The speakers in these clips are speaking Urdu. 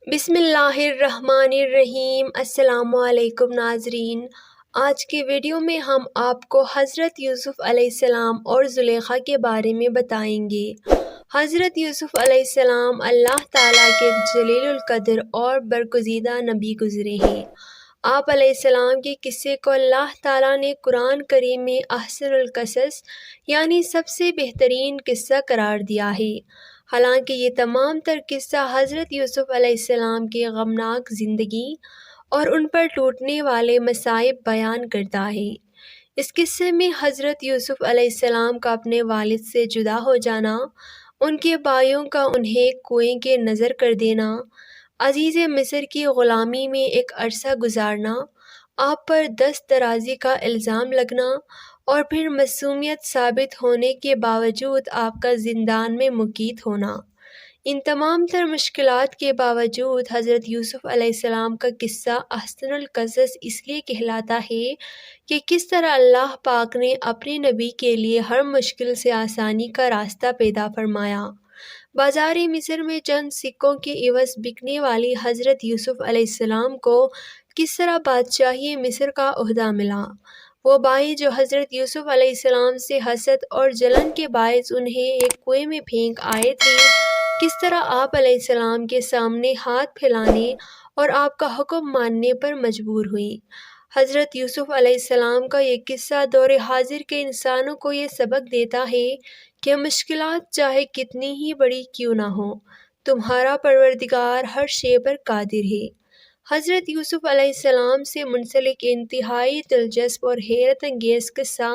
بسم اللہ الرحمن الرحیم۔ السلام علیکم ناظرین، آج کے ویڈیو میں ہم آپ کو حضرت یوسف علیہ السلام اور زلیخا کے بارے میں بتائیں گے۔ حضرت یوسف علیہ السلام اللہ تعالیٰ کے جلیل القدر اور برگزیدہ نبی گزرے ہیں۔ آپ علیہ السلام کے قصے کو اللہ تعالیٰ نے قرآن کریم میں احسن القصص یعنی سب سے بہترین قصہ قرار دیا ہے۔ حالانکہ یہ تمام تر قصہ حضرت یوسف علیہ السلام کی غمناک زندگی اور ان پر ٹوٹنے والے مصائب بیان کرتا ہے۔ اس قصے میں حضرت یوسف علیہ السلام کا اپنے والد سے جدا ہو جانا، ان کے بھائیوں کا انہیں کنویں کے نذر کر دینا، عزیز مصر کی غلامی میں ایک عرصہ گزارنا، آپ پر دست درازی کا الزام لگنا اور پھر معصومیت ثابت ہونے کے باوجود آپ کا زندان میں مقید ہونا۔ ان تمام تر مشکلات کے باوجود حضرت یوسف علیہ السلام کا قصہ احسن القصص اس لیے کہلاتا ہے کہ کس طرح اللہ پاک نے اپنے نبی کے لیے ہر مشکل سے آسانی کا راستہ پیدا فرمایا۔ بازار مصر میں چند سکوں کے عوض بکنے والی حضرت یوسف علیہ السلام کو کس طرح بادشاہی مصر کا عہدہ ملا۔ وہ بھائی جو حضرت یوسف علیہ السلام سے حسد اور جلن کے باعث انہیں ایک کنویں میں پھینک آئے تھے، کس طرح آپ علیہ السلام کے سامنے ہاتھ پھیلانے اور آپ کا حکم ماننے پر مجبور ہوئیں۔ حضرت یوسف علیہ السلام کا یہ قصہ دور حاضر کے انسانوں کو یہ سبق دیتا ہے کہ مشکلات چاہے کتنی ہی بڑی کیوں نہ ہوں، تمہارا پروردگار ہر شے پر قادر ہے۔ حضرت یوسف علیہ السلام سے منسلک انتہائی دلچسپ اور حیرت انگیز قصہ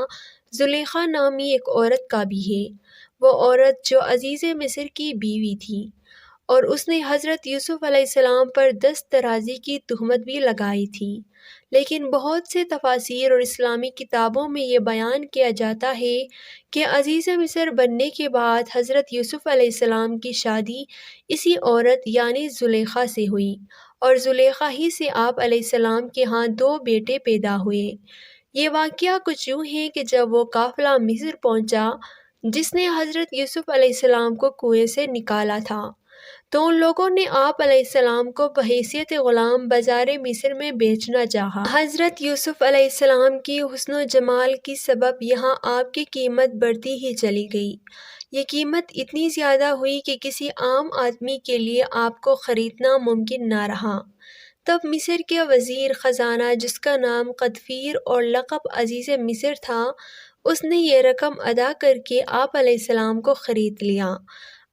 زلیخا نامی ایک عورت کا بھی ہے۔ وہ عورت جو عزیز مصر کی بیوی تھی اور اس نے حضرت یوسف علیہ السلام پر دست درازی کی تہمت بھی لگائی تھی، لیکن بہت سے تفاسیر اور اسلامی کتابوں میں یہ بیان کیا جاتا ہے کہ عزیز مصر بننے کے بعد حضرت یوسف علیہ السلام کی شادی اسی عورت یعنی زلیخا سے ہوئی اور زلیخا ہی سے آپ علیہ السلام کے ہاں 2 بیٹے پیدا ہوئے۔ یہ واقعہ کچھ یوں ہے کہ جب وہ قافلہ مصر پہنچا جس نے حضرت یوسف علیہ السلام کو کنویں سے نکالا تھا، تو ان لوگوں نے آپ علیہ السلام کو بحیثیت غلام بازار مصر میں بیچنا چاہا۔ حضرت یوسف علیہ السلام کی حسن و جمال کی سبب یہاں آپ کی قیمت بڑھتی ہی چلی گئی۔ یہ قیمت اتنی زیادہ ہوئی کہ کسی عام آدمی کے لیے آپ کو خریدنا ممکن نہ رہا۔ تب مصر کے وزیر خزانہ جس کا نام قطفیر اور لقب عزیز مصر تھا، اس نے یہ رقم ادا کر کے آپ علیہ السلام کو خرید لیا۔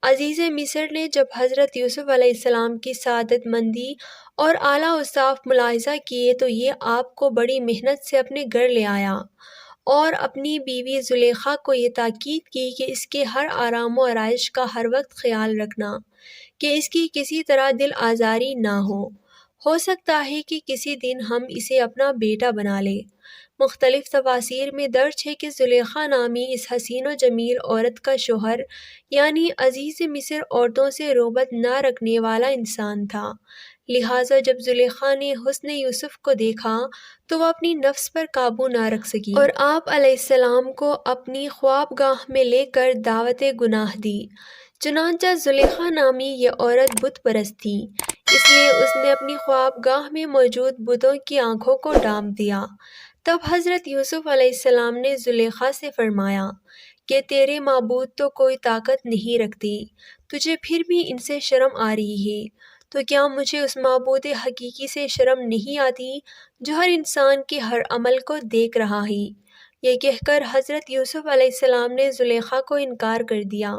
عزیز مصر نے جب حضرت یوسف علیہ السلام کی سعادت مندی اور اعلیٰ اوصاف ملاحظہ کیے تو یہ آپ کو بڑی محنت سے اپنے گھر لے آیا اور اپنی بیوی زلیخا کو یہ تاکید کی کہ اس کے ہر آرام و آرائش کا ہر وقت خیال رکھنا کہ اس کی کسی طرح دل آزاری نہ ہو سکتا ہے کہ کسی دن ہم اسے اپنا بیٹا بنا لیں۔ مختلف تفاسیر میں درج ہے کہ زلیخا نامی اس حسین و جمیل عورت کا شوہر یعنی عزیز مصر عورتوں سے رغبت نہ رکھنے والا انسان تھا، لہٰذا جب زلیخا نے حسن یوسف کو دیکھا تو وہ اپنی نفس پر قابو نہ رکھ سکی اور آپ علیہ السلام کو اپنی خوابگاہ میں لے کر دعوت گناہ دی۔ چنانچہ زلیخا نامی یہ عورت بت پرست تھی، اس لیے اس نے اپنی خوابگاہ میں موجود بتوں کی آنکھوں کو ڈانپ دیا۔ تب حضرت یوسف علیہ السلام نے زلیخا سے فرمایا کہ تیرے معبود تو کوئی طاقت نہیں رکھتے، تجھے پھر بھی ان سے شرم آ رہی ہے، تو کیا مجھے اس معبود حقیقی سے شرم نہیں آتی جو ہر انسان کے ہر عمل کو دیکھ رہا ہے؟ یہ کہہ کر حضرت یوسف علیہ السلام نے زلیخا کو انکار کر دیا،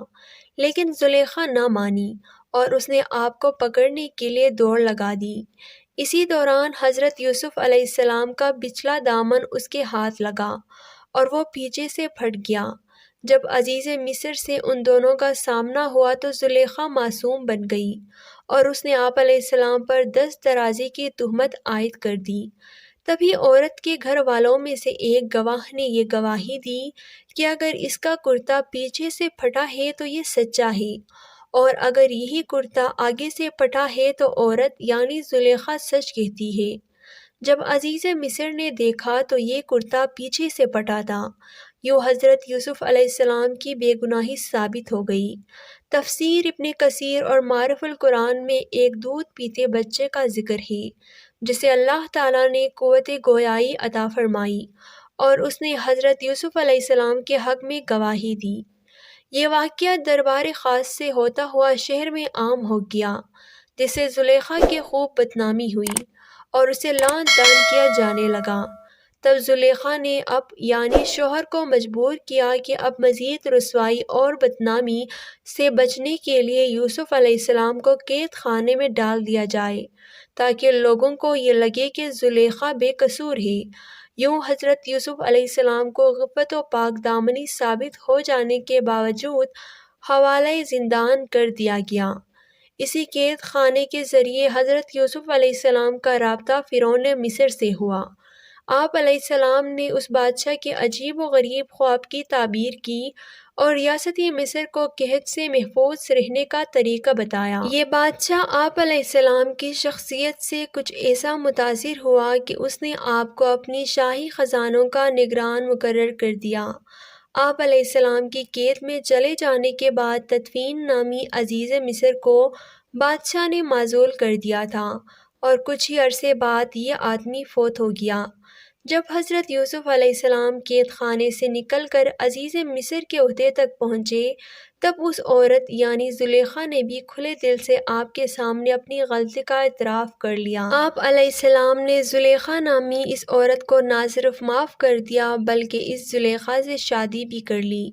لیکن زلیخا نہ مانی اور اس نے آپ کو پکڑنے کے لیے دوڑ لگا دی۔ اسی دوران حضرت یوسف علیہ السلام کا بچھلا دامن اس کے ہاتھ لگا اور وہ پیچھے سے پھٹ گیا۔ جب عزیز مصر سے ان دونوں کا سامنا ہوا تو زلیخا معصوم بن گئی اور اس نے آپ علیہ السلام پر دست درازی کی تہمت عائد کر دی۔ تبھی عورت کے گھر والوں میں سے ایک گواہ نے یہ گواہی دی کہ اگر اس کا کرتا پیچھے سے پھٹا ہے تو یہ سچا ہے، اور اگر یہی کرتا آگے سے پھٹا ہے تو عورت یعنی زلیخا سچ کہتی ہے۔ جب عزیز مصر نے دیکھا تو یہ کرتا پیچھے سے پھٹا تھا، یوں حضرت یوسف علیہ السلام کی بے گناہی ثابت ہو گئی۔ تفسیر ابن کثیر اور معرف القرآن میں ایک دودھ پیتے بچے کا ذکر ہے جسے اللہ تعالیٰ نے قوت گویائی عطا فرمائی اور اس نے حضرت یوسف علیہ السلام کے حق میں گواہی دی۔ یہ واقعہ دربار خاص سے ہوتا ہوا شہر میں عام ہو گیا، جس سے زلیخا کی خوب بدنامی ہوئی اور اسے لعن طعن کیا جانے لگا۔ تب زلیخا نے یعنی شوہر کو مجبور کیا کہ اب مزید رسوائی اور بدنامی سے بچنے کے لیے یوسف علیہ السلام کو قید خانے میں ڈال دیا جائے تاکہ لوگوں کو یہ لگے کہ زلیخا بے قصور ہے۔ یوں حضرت یوسف علیہ السلام کو غفت و پاک دامنی ثابت ہو جانے کے باوجود حوالہ زندان کر دیا گیا۔ اسی قید خانے کے ذریعے حضرت یوسف علیہ السلام کا رابطہ فرعون مصر سے ہوا۔ آپ علیہ السلام نے اس بادشاہ کے عجیب و غریب خواب کی تعبیر کی اور ریاست مصر کو قحط سے محفوظ رہنے کا طریقہ بتایا۔ یہ بادشاہ آپ علیہ السلام کی شخصیت سے کچھ ایسا متاثر ہوا کہ اس نے آپ کو اپنی شاہی خزانوں کا نگران مقرر کر دیا۔ آپ علیہ السلام کی قید میں چلے جانے کے بعد تدفین نامی عزیز مصر کو بادشاہ نے معزول کر دیا تھا اور کچھ ہی عرصے بعد یہ آدمی فوت ہو گیا۔ جب حضرت یوسف علیہ السلام قید خانے سے نکل کر عزیز مصر کے عہدے تک پہنچے تب اس عورت یعنی زلیخا نے بھی کھلے دل سے آپ کے سامنے اپنی غلطی کا اعتراف کر لیا۔ آپ علیہ السلام نے زلیخا نامی اس عورت کو نہ صرف معاف کر دیا بلکہ اس زلیخا سے شادی بھی کر لی۔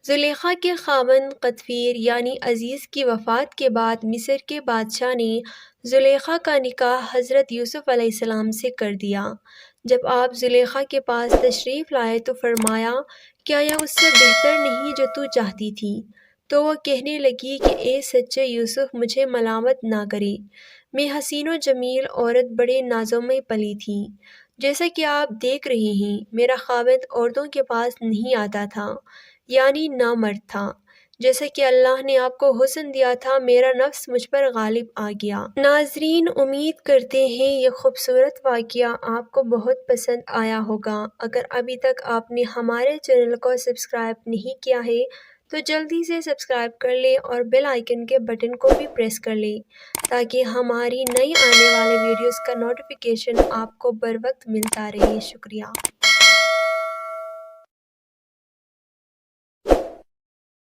زلیخا کے خاوند قطفیر یعنی عزیز کی وفات کے بعد مصر کے بادشاہ نے زلیخا کا نکاح حضرت یوسف علیہ السلام سے کر دیا۔ جب آپ زلیخا کے پاس تشریف لائے تو فرمایا، کیا یہ اس سے بہتر نہیں جو تو چاہتی تھی؟ تو وہ کہنے لگی کہ اے سچے یوسف، مجھے ملامت نہ کرے، میں حسین و جمیل عورت بڑے نازوں میں پلی تھی۔ جیسا کہ آپ دیکھ رہے ہیں میرا خاوند عورتوں کے پاس نہیں آتا تھا، یعنی نامرد تھا۔ جیسا کہ اللہ نے آپ کو حسن دیا تھا میرا نفس مجھ پر غالب آ گیا۔ ناظرین، امید کرتے ہیں یہ خوبصورت واقعہ آپ کو بہت پسند آیا ہوگا۔ اگر ابھی تک آپ نے ہمارے چینل کو سبسکرائب نہیں کیا ہے تو جلدی سے سبسکرائب کر لیں اور بیل آئیکن کے بٹن کو بھی پریس کر لیں تاکہ ہماری نئی آنے والے ویڈیوز کا نوٹیفیکیشن آپ کو بر وقت ملتا رہے۔ شکریہ۔